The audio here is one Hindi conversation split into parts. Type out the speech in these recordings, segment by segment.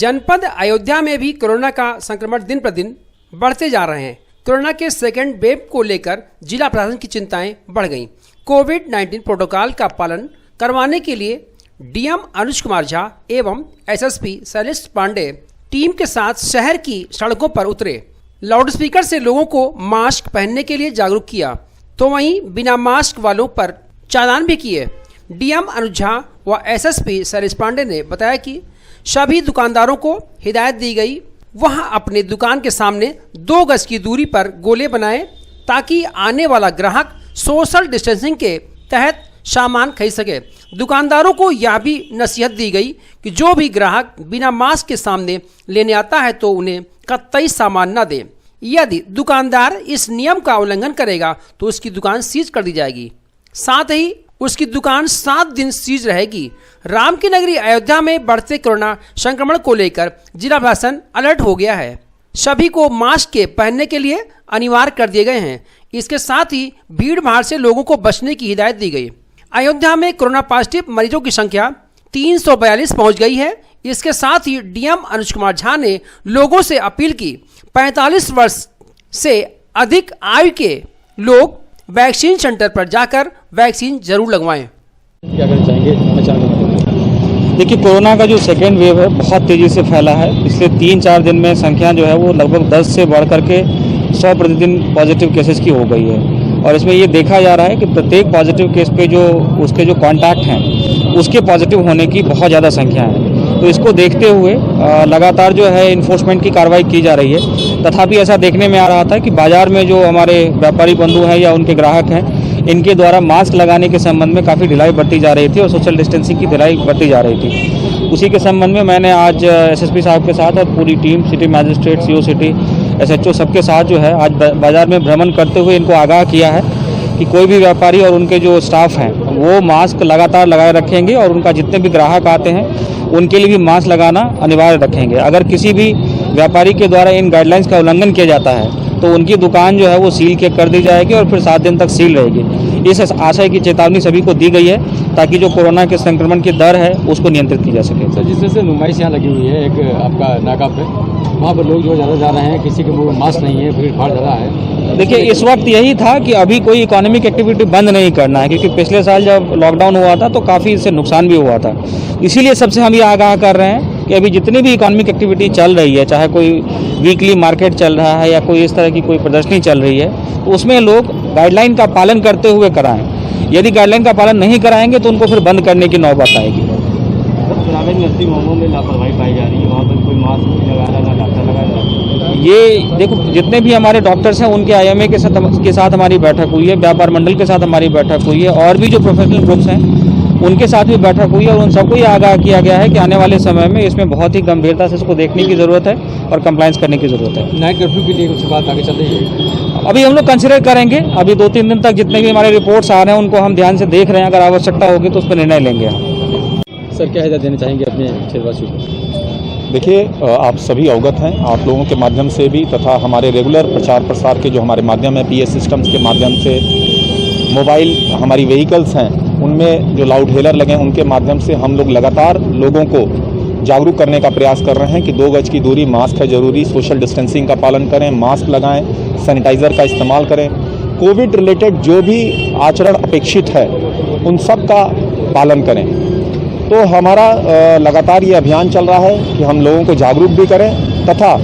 जनपद अयोध्या में भी कोरोना का संक्रमण दिन प्रतिदिन बढ़ते जा रहे हैं। कोरोना के सेकेंड वेव को लेकर जिला प्रशासन की चिंताएं बढ़ गईं। कोविड-19 प्रोटोकॉल का पालन करवाने के लिए डीएम अनुज कुमार झा एवं एसएसपी शैलेश पांडे टीम के साथ शहर की सड़कों पर उतरे। लाउडस्पीकर से लोगों को मास्क पहनने के लिए जागरूक किया, तो वहीं बिना मास्क वालों पर चालान भी किए। डीएम अनुज झा व एसएसपी शैलेश पांडे ने बताया कि सभी दुकानदारों को हिदायत दी गई, वहां अपने दुकान के सामने 2 गज की दूरी पर गोले बनाएं ताकि आने वाला ग्राहक सोशल डिस्टेंसिंग के तहत सामान खरीद सके। दुकानदारों को यह भी नसीहत दी गई कि जो भी ग्राहक बिना मास्क के सामने लेने आता है तो उन्हें कतई सामान न दे। यदि दुकानदार इस नियम का उल्लंघन करेगा तो उसकी दुकान सीज कर दी जाएगी, साथ ही उसकी दुकान 7 दिन सीज रहेगी। राम की नगरी अयोध्या में बढ़ते कोरोना संक्रमण को लेकर जिला प्रशासन अलर्ट हो गया है। सभी को मास्क के पहनने के लिए अनिवार्य कर दिए गए हैं। इसके साथ ही भीड़ भाड़ से लोगों को बचने की हिदायत दी गई। अयोध्या में कोरोना पॉजिटिव मरीजों की संख्या 342 पहुंच गई है। इसके साथ ही डीएम अनुज कुमार झा ने लोगों से अपील की 45 वर्ष से अधिक आयु के लोग वैक्सीन सेंटर पर जाकर वैक्सीन जरूर लगवाएं। क्या कहना चाहेंगे? देखिए, कोरोना का जो सेकेंड वेव है बहुत तेज़ी से फैला है। पिछले 3-4 दिन में संख्या जो है वो लगभग 10 से बढ़ करके 100 प्रतिदिन पॉजिटिव केसेस की हो गई है। और इसमें ये देखा जा रहा है कि प्रत्येक पॉजिटिव केस पे जो उसके जो कॉन्टैक्ट हैं उसके पॉजिटिव होने की बहुत ज़्यादा संख्या है। तो इसको देखते हुए लगातार जो है इन्फोर्समेंट की कार्रवाई की जा रही है। तथापि ऐसा देखने में आ रहा था कि बाज़ार में जो हमारे व्यापारी बंधु हैं या उनके ग्राहक हैं, इनके द्वारा मास्क लगाने के संबंध में काफ़ी ढिलाई बरती जा रही थी और सोशल डिस्टेंसिंग की ढिलाई बरती जा रही थी। उसी के संबंध में मैंने आज एसएसपी साहब के साथ और पूरी team, city magistrate, CO city, SHO सबके साथ जो है आज बाज़ार में भ्रमण करते हुए इनको आगाह किया है कि कोई भी व्यापारी और उनके जो स्टाफ हैं वो मास्क लगातार लगाए रखेंगे और उनका जितने भी ग्राहक आते हैं उनके लिए भी मास्क लगाना अनिवार्य रखेंगे। अगर किसी भी व्यापारी के द्वारा इन गाइडलाइंस का उल्लंघन किया जाता है तो उनकी दुकान जो है वो सील कर दी जाएगी और फिर 7 दिन तक सील रहेगी। इस आशय की चेतावनी सभी को दी गई है ताकि जो कोरोना के संक्रमण की दर है उसको नियंत्रित की जा सके। सर, जिस तरह से नुमाइश यहाँ लगी हुई है एक आपका नाका पे, वहाँ पर लोग जो ज़्यादा जा रहे हैं, किसी के मुँह में मास्क नहीं है, भीड़ भाड़ ज़्यादा है। देखिए, इस वक्त यही था कि अभी कोई इकोनॉमिक एक्टिविटी बंद नहीं करना है, क्योंकि पिछले साल जब लॉकडाउन हुआ था तो काफ़ी इससे नुकसान भी हुआ था। इसीलिए सबसे हम ये आगाह कर रहे हैं कि अभी जितनी भी इकोनॉमिक एक्टिविटी चल रही है, चाहे कोई वीकली मार्केट चल रहा है या कोई इस तरह की कोई प्रदर्शनी चल रही है, तो उसमें लोग गाइडलाइन का पालन करते हुए कराएं। यदि गाइडलाइन का पालन नहीं कराएंगे तो उनको फिर बंद करने की नौबत आएगी। मामलों में लापरवाही पाई जा रही है, वहाँ पर कोई मास्क नहीं लगा रहा, ना डॉक्टर लगा रहा। ये देखो, जितने भी हमारे डॉक्टर्स हैं उनके आईएमए के साथ हमारी बैठक हुई है, व्यापार मंडल के साथ हमारी बैठक हुई है और भी जो प्रोफेशनल ग्रुप्स हैं उनके साथ भी बैठक हुई है और उन सबको ये आगाह किया गया है कि आने वाले समय में इसमें बहुत ही गंभीरता से इसको देखने की ज़रूरत है और कंप्लायंस करने की ज़रूरत है। नाइट कर्फ्यू के लिए कुछ बात आगे चल रही है? अभी हम लोग कंसिडर करेंगे। अभी 2-3 दिन तक जितने भी हमारे रिपोर्ट्स आ रहे हैं उनको हम ध्यान से देख रहे हैं। अगर आवश्यकता होगी तो उस पर निर्णय लेंगे हम। सर, क्या हिदायत देना चाहेंगे अपने क्षेत्रवासियों को? देखिए, आप सभी अवगत हैं, आप लोगों के माध्यम से भी तथा हमारे रेगुलर प्रचार प्रसार के जो हमारे माध्यम है, पीएस सिस्टम्स के माध्यम से, मोबाइल हमारी व्हीकल्स हैं उनमें जो लाउड हेलर लगे हैं उनके माध्यम से हम लोग लगातार लोगों को जागरूक करने का प्रयास कर रहे हैं कि 2 गज की दूरी, मास्क है ज़रूरी, सोशल डिस्टेंसिंग का पालन करें, मास्क लगाएं, सैनिटाइज़र का इस्तेमाल करें। कोविड रिलेटेड जो भी आचरण अपेक्षित है उन सब का पालन करें। तो हमारा लगातार ये अभियान चल रहा है कि हम लोगों को जागरूक भी करें तथा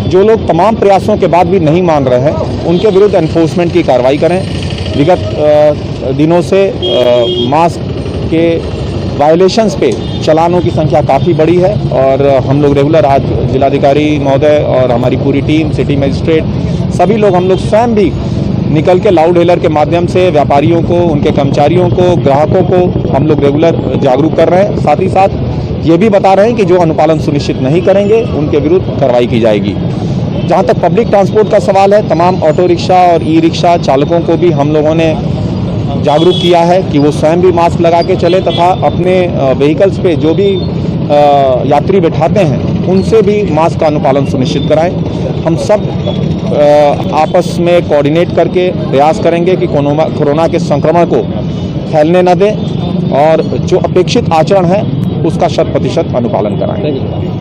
जो लोग तमाम प्रयासों के बाद भी नहीं मान रहे हैं उनके विरुद्ध एनफोर्समेंट की कार्रवाई करें। विगत दिनों से मास्क के वायलेशंस पे चालानों की संख्या काफ़ी बड़ी है और हम लोग रेगुलर आज जिलाधिकारी महोदय और हमारी पूरी टीम, सिटी मजिस्ट्रेट, सभी लोग हम लोग स्वयं भी निकल के लाउड हेलर के माध्यम से व्यापारियों को, उनके कर्मचारियों को, ग्राहकों को हम लोग रेगुलर जागरूक कर रहे हैं। साथ ही साथ ये भी बता रहे हैं कि जो अनुपालन सुनिश्चित नहीं करेंगे उनके विरुद्ध कार्रवाई की जाएगी। जहाँ तक पब्लिक ट्रांसपोर्ट का सवाल है, तमाम ऑटो रिक्शा और ई रिक्शा चालकों को भी हम लोगों ने जागरूक किया है कि वो स्वयं भी मास्क लगा के चले तथा अपने व्हीकल्स पे जो भी यात्री बैठाते हैं उनसे भी मास्क का अनुपालन सुनिश्चित कराएं। हम सब आपस में कोऑर्डिनेट करके प्रयास करेंगे कि कोरोना के संक्रमण को फैलने न दें और जो अपेक्षित आचरण है उसका 100% अनुपालन कराएं।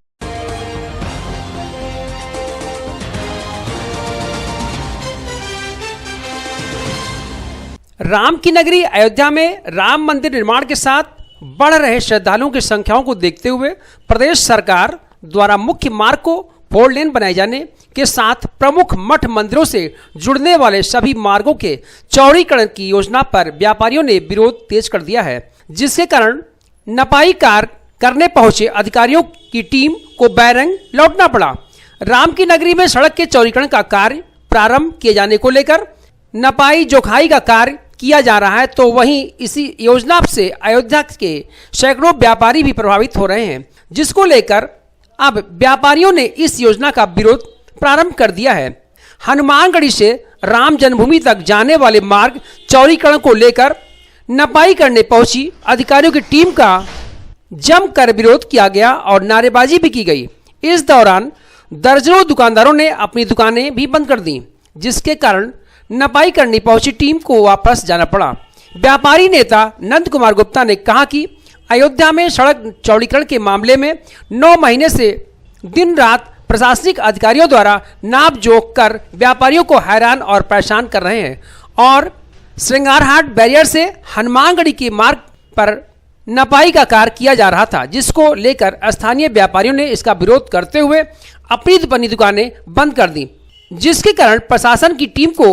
राम की नगरी अयोध्या में राम मंदिर निर्माण के साथ बढ़ रहे श्रद्धालुओं की संख्याओं को देखते हुए प्रदेश सरकार द्वारा मुख्य मार्ग को 4 लेन बनाए जाने के साथ प्रमुख मठ मंदिरों से जुड़ने वाले सभी मार्गों के चौड़ीकरण की योजना पर व्यापारियों ने विरोध तेज कर दिया है, जिसके कारण नपाई कार्य करने पहुंचे अधिकारियों की टीम को बैरंग लौटना पड़ा। राम की नगरी में सड़क के चौड़ीकरण का कार्य प्रारंभ किए जाने को लेकर नपाई जोखाई का कार्य किया जा रहा है, तो वहीं इसी योजना से अयोध्या के सैकड़ों व्यापारी भी प्रभावित हो रहे हैं, जिसको लेकर अब व्यापारियों ने इस योजना का विरोध प्रारंभ कर दिया है। हनुमानगढ़ी से राम जन्मभूमि तक जाने वाले मार्ग चौड़ीकरण को लेकर नपाई करने पहुंची अधिकारियों की टीम का जमकर विरोध किया गया और नारेबाजी भी की गई। इस दौरान दर्जनों दुकानदारों ने अपनी दुकानें भी बंद कर दी, जिसके कारण नपाई करने पहुंची टीम को वापस जाना पड़ा। व्यापारी नेता नंद कुमार गुप्ता ने कहा कि अयोध्या में सड़क चौड़ीकरण के मामले में 9 महीने से दिन रात प्रशासनिक अधिकारियों द्वारा नाप जोख कर व्यापारियों को हैरान और परेशान कर रहे हैं और श्रृंगारहाट बैरियर से हनुमानगढ़ी के मार्ग पर नपाई का कार्य किया जा रहा था, जिसको लेकर स्थानीय व्यापारियों ने इसका विरोध करते हुए अपनी बनी दुकानें बंद कर दी, जिसके कारण प्रशासन की टीम को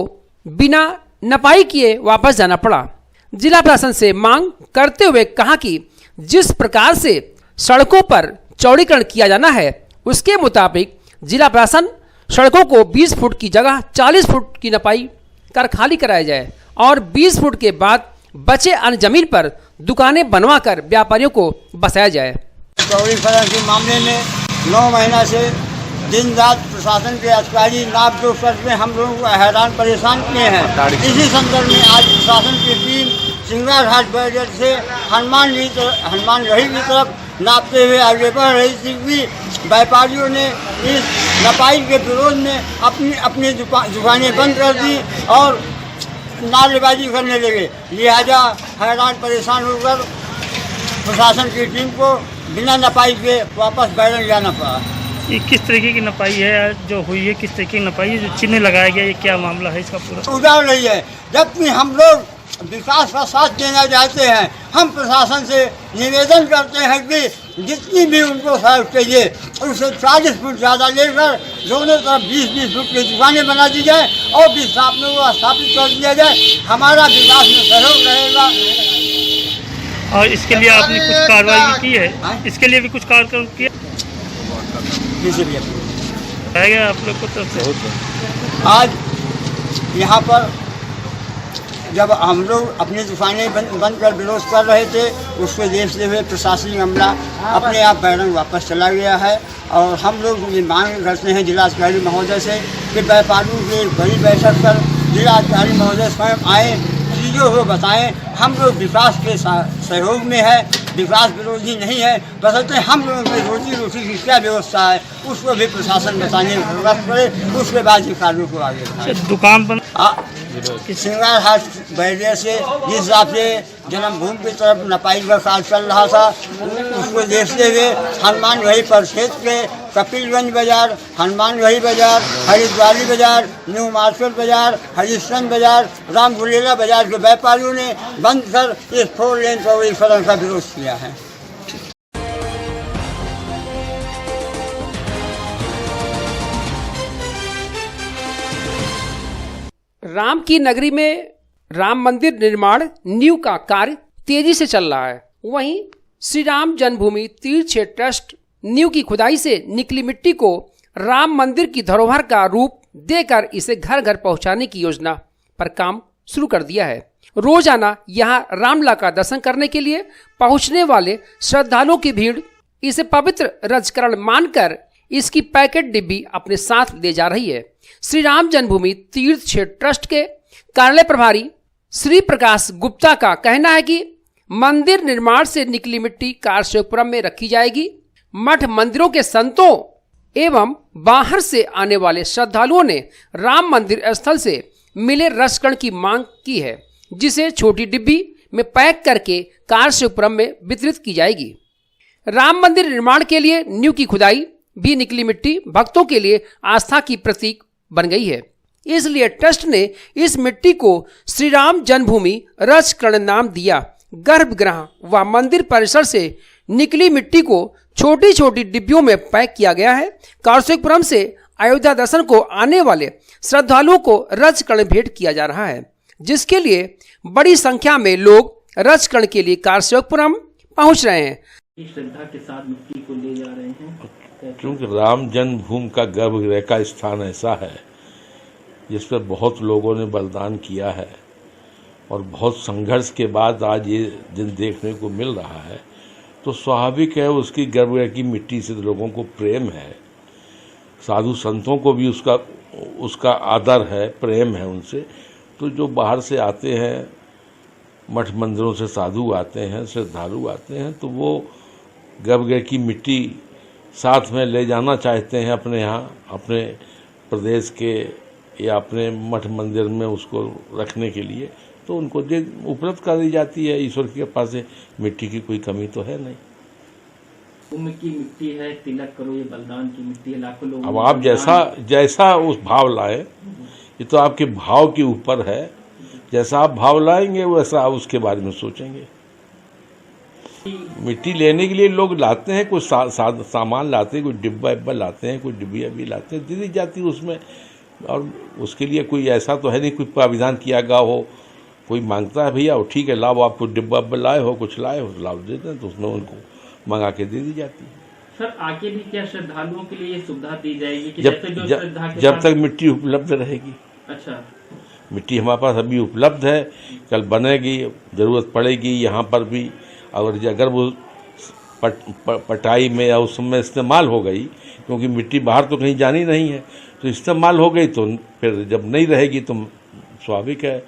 बिना नपाई किए वापस जाना पड़ा। जिला प्रशासन से मांग करते हुए कहा कि जिस प्रकार से सड़कों पर चौड़ीकरण किया जाना है उसके मुताबिक जिला प्रशासन सड़कों को 20 फुट की जगह 40 फुट की नपाई कर खाली कराया जाए और 20 फुट के बाद बचे अन्य जमीन पर दुकानें बनवाकर व्यापारियों को बसाया जाए। चौड़ीकरण के मामले में 9 महीना से दिन रात प्रशासन के अधिकारी नाप जोख करके हम लोगों को हैरान परेशान किए हैं। इसी संदर्भ में आज प्रशासन की टीम श्रृंगारहाट बैरियर से हनुमानगढ़ी की तरफ नापते हुए आगे बढ़ रही थी कि व्यापारियों ने इस नपाई के विरोध में अपनी दुकानें बंद कर दी और नारेबाजी करने लगे। लिहाजा हैरान परेशान होकर प्रशासन की टीम को बिना नपाई के वापस बैरंग जाना पड़ा। ये किस तरीके की नपाई है जो हुई है, किस तरीके की नपाई है जो चिन्ह लगाया गया, ये क्या मामला है इसका पूरा? उजाड़ रही है। जबकि हम लोग विकास का साथ देना चाहते हैं, हम प्रशासन से निवेदन करते हैं कि जितनी भी उनको सड़क चाहिए उससे 40 फुट ज़्यादा लेकर दोनों तरफ 20-20 फुट की दुकानें बना दी जाए और विस्थापनों को स्थापित कर दिया जाए। हमारा विकास में सहयोग रहेगा। और इसके लिए आपने कुछ कार्रवाई भी की है? इसके लिए भी कुछ कार्यक्रम किया गया आप लोग को तरफ से? आज यहाँ पर जब हम लोग अपनी दुकानें बंद कर विरोध कर रहे थे, उसको देखते हुए प्रशासनिक अमला अपने आप बैरंग वापस चला गया है और हम लोग ये मांग करते हैं जिलाधिकारी महोदय से कि व्यापारियों की एक बड़ी बैठक कर जिलाधिकारी महोदय स्वयं आए, चीज़ों को बताएं। हम लोग विकास के सहयोग में है, विकास विरोधी नहीं है, बशर्ते हम लोगों की रोजी की क्या व्यवस्था है उसको भी प्रशासन बताने में प्रयास करे, उसके बाद अधिकारियों को आगे बढ़ाए। दुकान बंद श्रृंगारहाट बैरियर से जिस हिसाब से जन्मभूमि की तरफ नपाई का कार्य चल रहा था उसको देखते हुए हनुमानगढ़ी परिक्षेत्र के कपिलगंज बाजार, हनुमानगढ़ी बाजार, हरिद्वारी बाजार, न्यू मार्केट बाजार, हरिश्चंद बाजार, रामगुलेला बाजार के व्यापारियों ने बंद कर इस 4 लेन चौड़ीकरण का विरोध किया है। राम की नगरी में राम मंदिर निर्माण नींव का कार्य तेजी से चल रहा है। वहीं श्री राम जन्मभूमि तीर्थ क्षेत्र ट्रस्ट नींव की खुदाई से निकली मिट्टी को राम मंदिर की धरोहर का रूप देकर इसे घर घर पहुंचाने की योजना पर काम शुरू कर दिया है। रोजाना यहां रामलला का दर्शन करने के लिए पहुंचने वाले श्रद्धालुओं की भीड़ इसे पवित्र रजकरण मानकर इसकी पैकेट डिब्बी अपने साथ ले जा रही है। श्री राम जन्मभूमि तीर्थ क्षेत्र ट्रस्ट के कार्यालय प्रभारी श्री प्रकाश गुप्ता का कहना है कि मंदिर निर्माण से निकली मिट्टी कारसेवकपुरम में रखी जाएगी। मठ मंदिरों के संतों एवं बाहर से आने वाले श्रद्धालुओं ने राम मंदिर स्थल से मिले रसकण की मांग की है, जिसे छोटी डिब्बी में पैक करके कारसेवकपुरम में वितरित की जाएगी। राम मंदिर निर्माण के लिए नींव की खुदाई भी निकली मिट्टी भक्तों के लिए आस्था की प्रतीक बन गई है। इसलिए ट्रस्ट ने इस मिट्टी को श्री राम जन्मभूमि रजकण नाम दिया। गर्भगृह व मंदिर परिसर से निकली मिट्टी को छोटी छोटी डिब्बियों में पैक किया गया है। कार्तिकपुरम से अयोध्या दर्शन को आने वाले श्रद्धालुओं को रजकण भेंट किया जा रहा है, जिसके लिए बड़ी संख्या में लोग रजकण के लिए कार्तिकपुरम पहुंच रहे हैं। श्रद्धा के साथ मिट्टी को ले जा रहे हैं क्योंकि राम जन्मभूमि का गर्भगृह का स्थान ऐसा है जिस पर बहुत लोगों ने बलिदान किया है और बहुत संघर्ष के बाद आज ये दिन देखने को मिल रहा है, तो स्वाभाविक है उसकी गर्भगृह की मिट्टी से लोगों को प्रेम है। साधु संतों को भी उसका आदर है, प्रेम है उनसे। तो जो बाहर से आते हैं, मठ मंदिरों से साधु आते हैं, श्रद्धालु आते हैं, तो वो गर्भगृह की मिट्टी साथ में ले जाना चाहते हैं अपने यहाँ, अपने प्रदेश के या अपने मठ मंदिर में उसको रखने के लिए, तो उनको उपलब्ध कर दी जाती है। ईश्वर की कृपा से मिट्टी की कोई कमी तो है नहीं। कुंभ की मिट्टी है, तिलक करो, ये बलिदान की मिट्टी है, लाखों लोग। अब आप जैसा उस भाव लाए, ये तो आपके भाव के ऊपर है। जैसा आप भाव लाएंगे वैसा आप उसके बारे में सोचेंगे। मिट्टी लेने के लिए लोग लाते हैं, कुछ सामान लाते हैं, कुछ डिब्बा लाते हैं, कुछ डिब्बिया भी लाते हैं, दे दी जाती है उसमें। और उसके लिए कोई ऐसा तो है नहीं कोई प्राविधान किया गया हो, कोई मांगता है भैया वो ठीक है लाओ, आप कुछ डिब्बा लाए हो, कुछ लाए हो, लाओ देते हैं, तो उसमें उनको मंगा के दे दी जाती है। सर आगे भी क्या श्रद्धालुओं के लिए ये सुविधा दी जाएगी कि जब तक मिट्टी उपलब्ध रहेगी। अच्छा, मिट्टी हमारे पास अभी उपलब्ध है, कल बनेगी, जरूरत पड़ेगी यहाँ पर भी। और अगर वो पटाई में या उस समय इस्तेमाल हो गई, क्योंकि मिट्टी बाहर तो कहीं जानी नहीं है, तो इस्तेमाल हो गई तो फिर जब नहीं रहेगी तो स्वाभाविक है